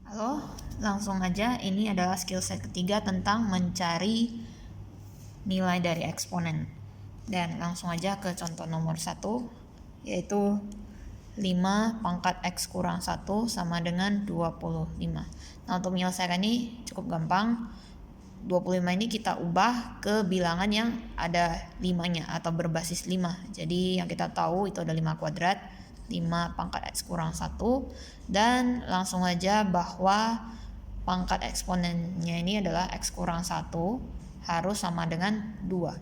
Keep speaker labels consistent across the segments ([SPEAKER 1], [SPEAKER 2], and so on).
[SPEAKER 1] Halo, langsung aja. Ini adalah skill set ketiga tentang mencari nilai dari eksponen. Dan langsung aja ke contoh nomor 1, yaitu 5 pangkat X kurang 1 sama dengan 25. Nah, untuk menyelesaikan ini cukup gampang. 25 ini kita ubah ke bilangan yang ada 5-nya atau berbasis 5. Jadi yang kita tahu itu ada 5 kuadrat, 5 pangkat X kurang 1, dan langsung aja bahwa pangkat eksponennya ini adalah X kurang 1 harus sama dengan 2.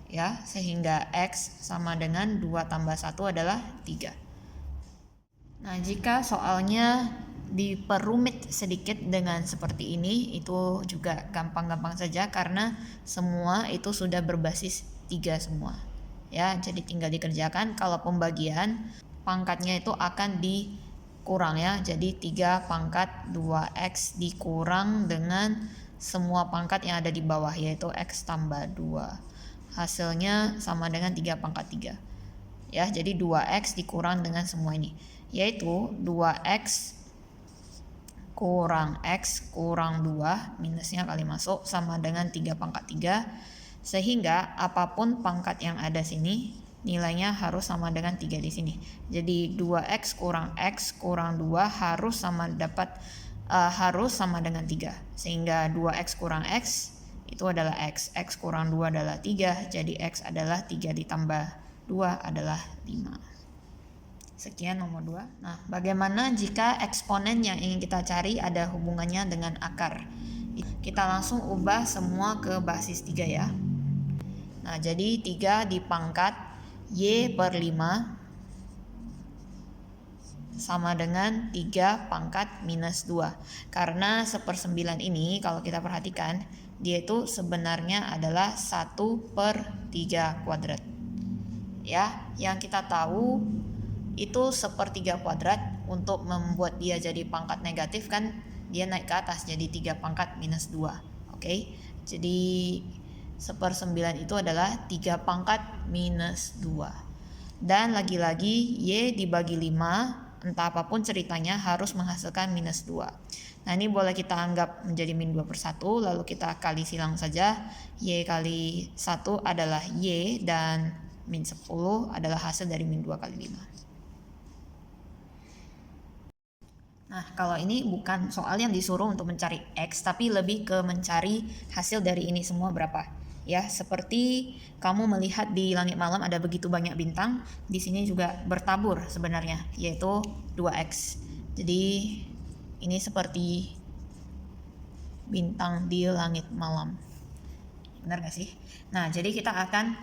[SPEAKER 1] Ya, sehingga X sama dengan 2 tambah 1 adalah 3. Nah, jika soalnya diperumit sedikit dengan seperti ini, itu juga gampang-gampang saja karena semua itu sudah berbasis 3 semua. Ya, jadi tinggal dikerjakan. Kalau pembagian, pangkatnya itu akan dikurang ya. Jadi 3 pangkat 2X dikurang dengan semua pangkat yang ada di bawah, yaitu X tambah 2. Hasilnya sama dengan 3 pangkat 3. Ya, jadi 2X dikurang dengan semua ini, yaitu 2X kurang X kurang 2, minusnya kali masuk, sama dengan 3 pangkat 3, sehingga apapun pangkat yang ada sini nilainya harus sama dengan 3 di sini. Jadi 2X kurang 2 harus sama dengan 3, sehingga 2X kurang X itu adalah X kurang 2 adalah 3, jadi X adalah 3 ditambah 2 adalah 5. Sekian nomor 2. Nah, bagaimana jika eksponen yang ingin kita cari ada hubungannya dengan akar? Kita langsung ubah semua ke basis 3 ya. Nah, jadi 3 dipangkat Y per 5 sama dengan 3 pangkat minus 2. Karena 1/9 ini kalau kita perhatikan, dia itu sebenarnya adalah 1 per 3 kuadrat. Ya, yang kita tahu itu 1/3 kuadrat. Untuk membuat dia jadi pangkat negatif kan dia naik ke atas jadi 3 pangkat minus 2. Oke, jadi 1/9 itu adalah 3 pangkat minus 2. Dan lagi-lagi Y dibagi 5, entah apapun ceritanya harus menghasilkan minus 2. Nah, ini boleh kita anggap menjadi min 2/1, lalu kita kali silang saja. Y kali 1 adalah Y, dan min 10 adalah hasil dari min 2 kali 5. Nah, kalau ini bukan soal yang disuruh untuk mencari X, tapi lebih ke mencari hasil dari ini semua berapa. Ya, seperti kamu melihat di langit malam ada begitu banyak bintang, di sini juga bertabur sebenarnya, yaitu 2X. Jadi, ini seperti bintang di langit malam. Benar gak sih? Nah, jadi kita akan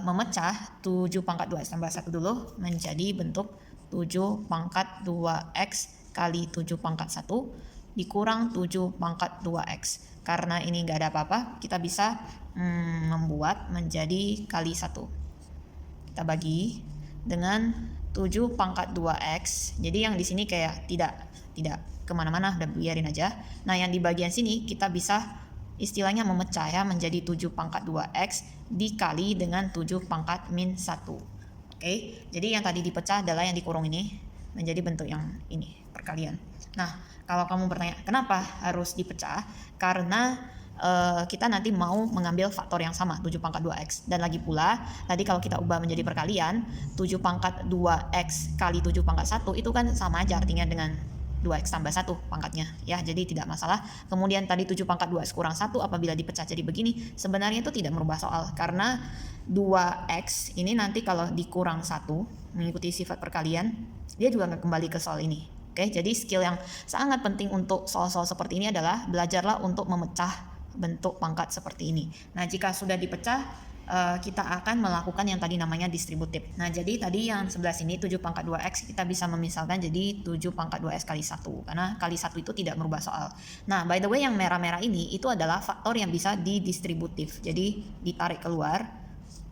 [SPEAKER 1] memecah 7 pangkat 2X tambah 1 dulu menjadi bentuk 7 pangkat 2X kali 7 pangkat 1 dikurang 7 pangkat 2X. Karena ini nggak ada apa-apa, kita bisa membuat menjadi kali 1. Kita bagi dengan 7 pangkat 2X. Jadi yang di sini kayak tidak kemana-mana, udah biarin aja. Nah, yang di bagian sini kita bisa istilahnya memecah ya menjadi 7 pangkat 2X dikali dengan 7 pangkat min 1. Oke, jadi yang tadi dipecah adalah yang dikurung ini menjadi bentuk yang ini, perkalian. Nah, kalau kamu bertanya kenapa harus dipecah, karena kita nanti mau mengambil faktor yang sama 7 pangkat 2X, dan lagi pula tadi kalau kita ubah menjadi perkalian 7 pangkat 2X kali 7 pangkat 1 itu kan sama aja artinya dengan 2X tambah 1 pangkatnya ya, jadi tidak masalah. Kemudian tadi 7 pangkat 2X kurang 1 apabila dipecah jadi begini, sebenarnya itu tidak merubah soal karena 2X ini nanti kalau dikurang 1 mengikuti sifat perkalian dia juga akan kembali ke soal ini. Oke, jadi skill yang sangat penting untuk soal-soal seperti ini adalah belajarlah untuk memecah bentuk pangkat seperti ini. Nah, jika sudah dipecah, kita akan melakukan yang tadi namanya distributif. Nah, jadi tadi yang sebelah sini 7 pangkat 2X kita bisa memisalkan jadi 7 pangkat 2X kali 1. Karena kali 1 itu tidak merubah soal. Nah, by the way yang merah-merah ini itu adalah faktor yang bisa didistributif. Jadi ditarik keluar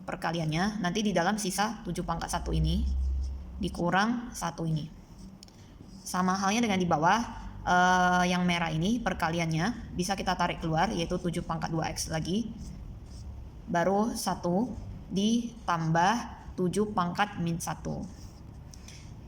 [SPEAKER 1] perkaliannya. Nanti di dalam sisa 7 pangkat 1 ini dikurang 1 ini. Sama halnya dengan di bawah. Yang merah ini perkaliannya bisa kita tarik keluar yaitu 7 pangkat 2X lagi baru 1 ditambah 7 pangkat min 1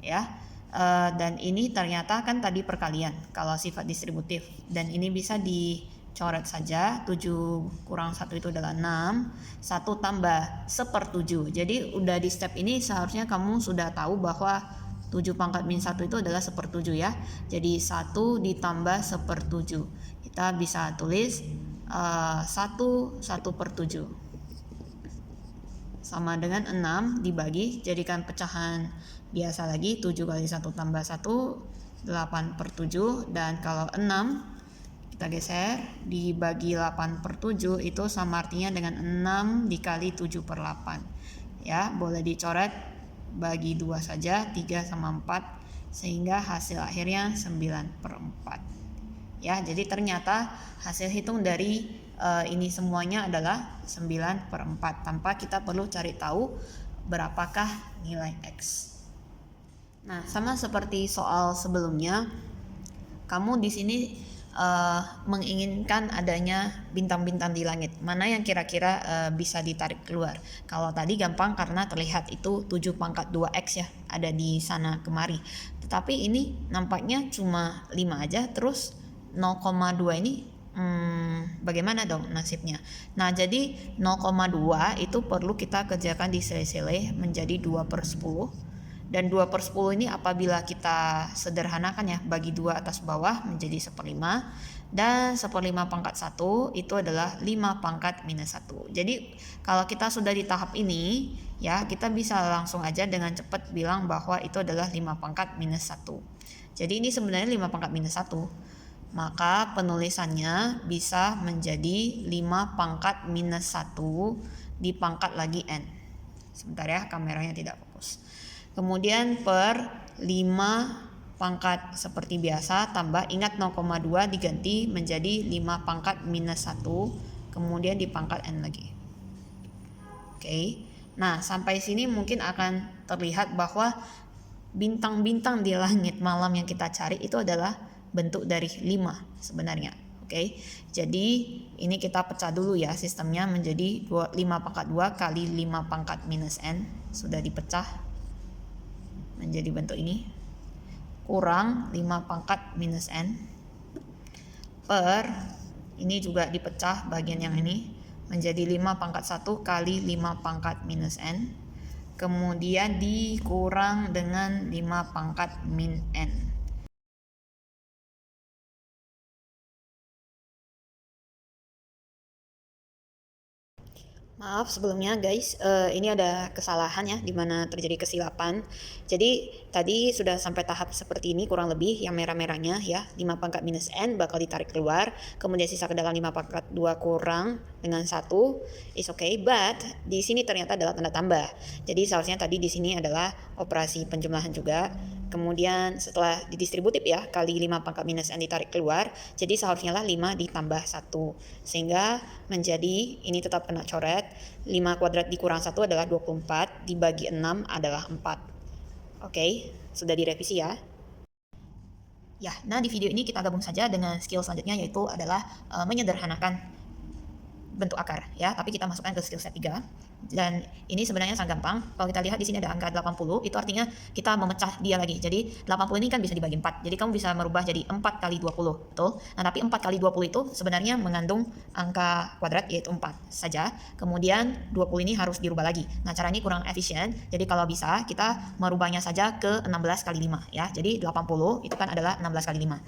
[SPEAKER 1] ya. Dan ini ternyata kan tadi perkalian kalau sifat distributif, dan ini bisa dicoret saja. 7 kurang 1 itu adalah 6, 1 tambah 1/7. Jadi udah di step ini seharusnya kamu sudah tahu bahwa 7 pangkat min 1 itu adalah 1/7 ya. Jadi 1 ditambah 1/7. Kita bisa tulis 1/7 sama dengan 6 dibagi, jadikan pecahan biasa lagi, 7 kali 1 tambah 1, 8/7. Dan kalau 6 kita geser dibagi 8/7 itu sama artinya dengan 6 dikali 7/8 ya. Boleh dicoret bagi 2 saja, 3 sama 4, sehingga hasil akhirnya 9/4 ya. Jadi ternyata hasil hitung dari ini semuanya adalah 9/4 tanpa kita perlu cari tahu berapakah nilai X. Nah, sama seperti soal sebelumnya, kamu di sini menginginkan adanya bintang-bintang di langit. Mana yang kira-kira bisa ditarik keluar? Kalau tadi gampang karena terlihat itu 7 pangkat 2X ya, ada di sana kemari. Tetapi ini nampaknya cuma 5 aja, terus 0,2 ini bagaimana dong nasibnya? Nah, jadi 0,2 itu perlu kita kerjakan di sele-sele menjadi 2/10. Dan 2/10 ini apabila kita sederhanakan ya, bagi 2 atas bawah menjadi 1/5. Dan 1/5 pangkat 1 itu adalah 5 pangkat minus 1. Jadi kalau kita sudah di tahap ini ya, kita bisa langsung aja dengan cepat bilang bahwa itu adalah 5 pangkat minus 1. Jadi ini sebenarnya 5 pangkat minus 1. Maka penulisannya bisa menjadi 5 pangkat minus 1 di pangkat lagi n. Sebentar ya, kameranya tidak fokus. Kemudian per 5 pangkat seperti biasa, tambah, ingat 0,2 diganti menjadi 5 pangkat minus 1, kemudian di pangkat n lagi. Oke. Nah, sampai sini mungkin akan terlihat bahwa bintang-bintang di langit malam yang kita cari itu adalah bentuk dari 5 sebenarnya. Oke. Jadi ini kita pecah dulu ya sistemnya menjadi 5 pangkat 2 kali 5 pangkat minus n, sudah dipecah menjadi bentuk ini, kurang 5 pangkat minus n, per ini juga dipecah bagian yang ini menjadi 5 pangkat 1 kali 5 pangkat minus n, kemudian dikurang dengan 5 pangkat min n. Maaf sebelumnya guys, ini ada kesalahan ya, di mana terjadi kesilapan. Jadi tadi sudah sampai tahap seperti ini kurang lebih, yang merah-merahnya ya, 5 pangkat minus n bakal ditarik keluar, kemudian sisa ke dalam 5 pangkat 2 kurang dengan 1, is okay, but di sini ternyata adalah tanda tambah. Jadi seharusnya tadi di sini adalah operasi penjumlahan juga. Kemudian setelah didistributif ya, kali 5 pangkat minus n ditarik keluar, jadi seharusnya lah 5 ditambah 1, sehingga menjadi, ini tetap kena coret, 5 kuadrat dikurang 1 adalah 24, dibagi 6 adalah 4. Oke, sudah direvisi ya. Ya, nah di video ini kita gabung saja dengan skill selanjutnya, yaitu adalah menyederhanakan bentuk akar ya, tapi kita masukkan ke skill set 3. Dan ini sebenarnya sangat gampang. Kalau kita lihat di sini ada angka 80, itu artinya kita memecah dia lagi. Jadi 80 ini kan bisa dibagi 4. Jadi kamu bisa merubah jadi 4 kali 20, betul? Nah, tapi 4 kali 20 itu sebenarnya mengandung angka kuadrat yaitu 4 saja. Kemudian 20 ini harus dirubah lagi. Nah, cara ini kurang efisien. Jadi kalau bisa kita merubahnya saja ke 16 kali 5 ya. Jadi 80 itu kan adalah 16 kali 5.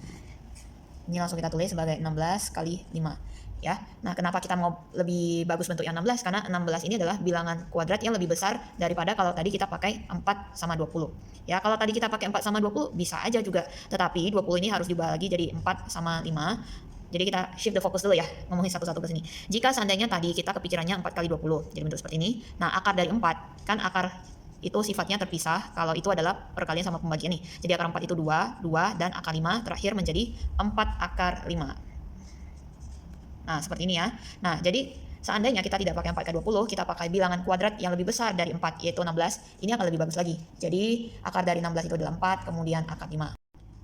[SPEAKER 1] Ini langsung kita tulis sebagai 16 kali 5. Ya. Nah, kenapa kita mau lebih bagus bentuk yang 16? Karena 16 ini adalah bilangan kuadrat yang lebih besar daripada kalau tadi kita pakai 4 sama 20. Ya, kalau tadi kita pakai 4 sama 20 bisa aja juga. Tetapi 20 ini harus dibagi jadi 4 sama 5. Jadi kita shift the focus dulu ya, ngomongin satu-satu ke sini. Jika seandainya tadi kita kepikirannya 4 kali 20, jadi bentuk seperti ini. Nah, akar dari 4, kan akar itu sifatnya terpisah kalau itu adalah perkalian sama pembagian nih. Jadi akar 4 itu 2, dan akar 5 terakhir menjadi 4 akar 5. Nah, seperti ini ya. Nah, jadi seandainya kita tidak pakai 4 kali 20, kita pakai bilangan kuadrat yang lebih besar dari 4, yaitu 16, ini akan lebih bagus lagi. Jadi, akar dari 16 itu adalah 4, kemudian akar 5.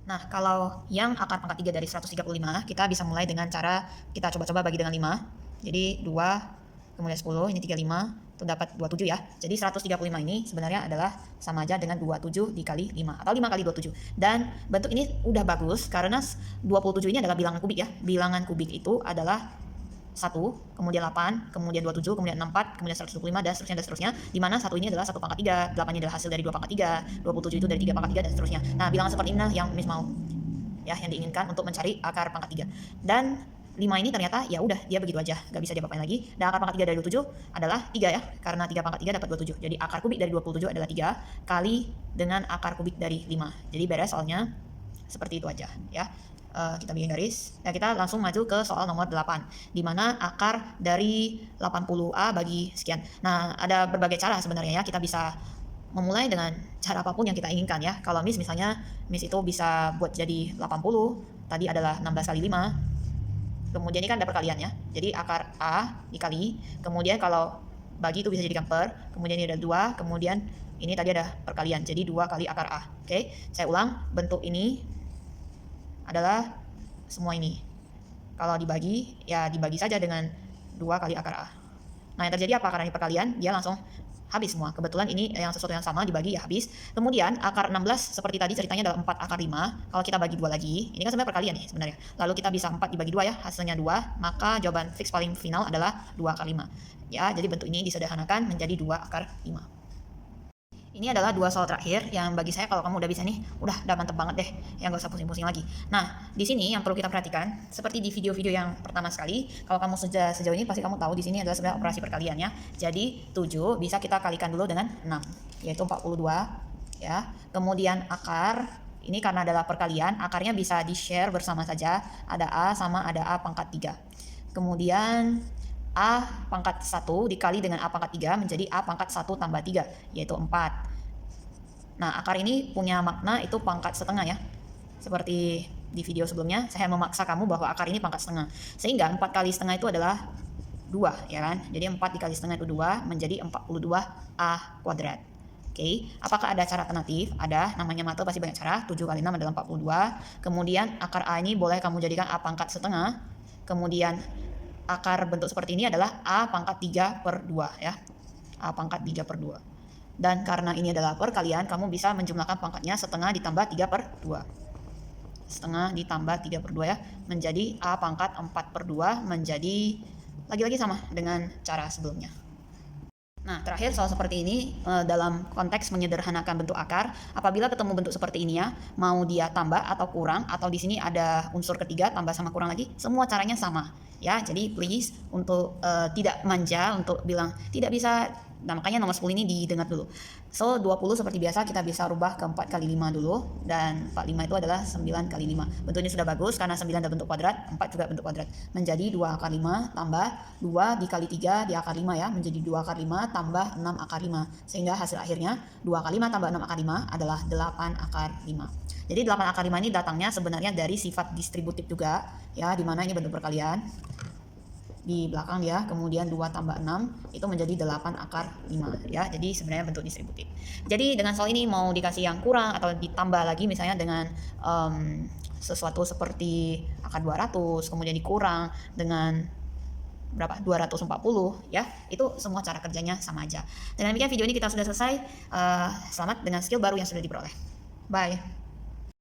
[SPEAKER 1] Nah, kalau yang akar pangkat 3 dari 135, kita bisa mulai dengan cara kita coba-coba bagi dengan 5. Jadi, 2, kemudian 10, ini 35, itu dapat 27 ya. Jadi 135 ini sebenarnya adalah sama aja dengan 27 dikali 5 atau 5 kali 27. Dan bentuk ini udah bagus karena 27 ini adalah bilangan kubik ya. Bilangan kubik itu adalah 1, kemudian 8, kemudian 27, kemudian 64, kemudian 125 dan seterusnya, di mana 1 ini adalah 1 pangkat 3, 8 ini adalah hasil dari 2 pangkat 3, 27 itu dari 3 pangkat 3 dan seterusnya. Nah, bilangan seperti inilah yang Miss mau ya, yang diinginkan untuk mencari akar pangkat 3. Dan 5 ini ternyata ya udah dia begitu aja, gak bisa diapa-apain lagi. Dan akar pangkat 3 dari 27 adalah 3 ya, karena 3 pangkat 3 dapat 27. Jadi akar kubik dari 27 adalah 3 kali dengan akar kubik dari 5. Jadi beres soalnya seperti itu aja ya. Kita bikin garis. Ya, kita langsung maju ke soal nomor 8, di mana akar dari 80A bagi sekian. Nah, ada berbagai cara sebenarnya ya. Kita bisa memulai dengan cara apapun yang kita inginkan ya. Kalau misalnya itu bisa buat jadi 80, tadi adalah 16 kali 5. Kemudian ini kan ada perkalian ya. Jadi akar A dikali, kemudian kalau bagi itu bisa jadikan per, kemudian ini ada 2, kemudian ini tadi ada perkalian. Jadi 2 kali akar A. Oke, saya ulang, bentuk ini adalah semua ini. Kalau dibagi, ya dibagi saja dengan 2 kali akar A. Nah, yang terjadi apa? Karena ini perkalian, dia langsung habis semua. Kebetulan ini yang sesuatu yang sama dibagi ya habis. Kemudian akar 16 seperti tadi ceritanya adalah 4 akar 5. Kalau kita bagi 2 lagi, ini kan sebenarnya perkalian nih sebenarnya. Lalu kita bisa 4 dibagi 2 ya, hasilnya 2, maka jawaban fix paling final adalah 2 akar 5. Ya, jadi bentuk ini disederhanakan menjadi 2 akar 5. Ini adalah 2 soal terakhir yang bagi saya kalau kamu udah bisa nih, udah mantep banget deh, yang gak usah pusing-pusing lagi. Nah, di sini yang perlu kita perhatikan, seperti di video-video yang pertama sekali, kalau kamu sejauh ini pasti kamu tahu di sini adalah sebenarnya operasi perkalian ya. Jadi 7 bisa kita kalikan dulu dengan 6, yaitu 42 ya. Kemudian akar ini karena adalah perkalian, akarnya bisa di-share bersama saja, ada A sama ada A pangkat 3. Kemudian A pangkat 1 dikali dengan A pangkat 3 menjadi A pangkat 1 tambah 3, yaitu 4. Nah, akar ini punya makna itu pangkat setengah ya. Seperti di video sebelumnya, saya memaksa kamu bahwa akar ini pangkat setengah. Sehingga 4 kali setengah itu adalah 2, ya kan? Jadi 4 dikali setengah itu 2, menjadi 42 A kuadrat. Oke, apakah ada cara alternatif? Ada, namanya mata pasti banyak cara. 7 kali 6 adalah 42. Kemudian akar A ini boleh kamu jadikan A pangkat setengah. Kemudian akar bentuk seperti ini adalah A pangkat 3 per 2 ya. A pangkat 3 per 2. Dan karena ini adalah perkalian, kamu bisa menjumlahkan pangkatnya setengah ditambah 3 per 2. Setengah ditambah 3 per 2 ya. Menjadi A pangkat 4 per 2 menjadi lagi-lagi sama dengan cara sebelumnya. Nah, terakhir soal seperti ini dalam konteks menyederhanakan bentuk akar, apabila ketemu bentuk seperti ini ya, mau dia tambah atau kurang, atau di sini ada unsur ketiga tambah sama kurang lagi, semua caranya sama ya. Jadi please untuk tidak manja untuk bilang tidak bisa. Nah, makanya nomor 10 ini didengar dulu. So 20 seperti biasa kita bisa rubah ke 4 kali 5 dulu, dan 45 itu adalah 9 kali 5. Bentuknya sudah bagus karena 9 adalah bentuk kuadrat, 4 juga bentuk kuadrat. Menjadi 2 akar 5 tambah 2 dikali 3 di akar 5 ya, menjadi 2 akar 5 tambah 6 akar 5. Sehingga hasil akhirnya 2 kali 5 tambah 6 akar 5 adalah 8 akar 5. Jadi 8 akar 5 ini datangnya sebenarnya dari sifat distributif juga ya, dimana ini bentuk perkalian di belakang dia, kemudian 2 tambah 6 itu menjadi 8 akar 5 ya. Jadi sebenarnya bentuk distributif. Jadi dengan soal ini mau dikasih yang kurang atau ditambah lagi misalnya dengan sesuatu seperti akar 200, kemudian dikurang dengan berapa 240 ya, itu semua cara kerjanya sama aja. Dengan demikian video ini kita sudah selesai. Selamat dengan skill baru yang sudah diperoleh. Bye.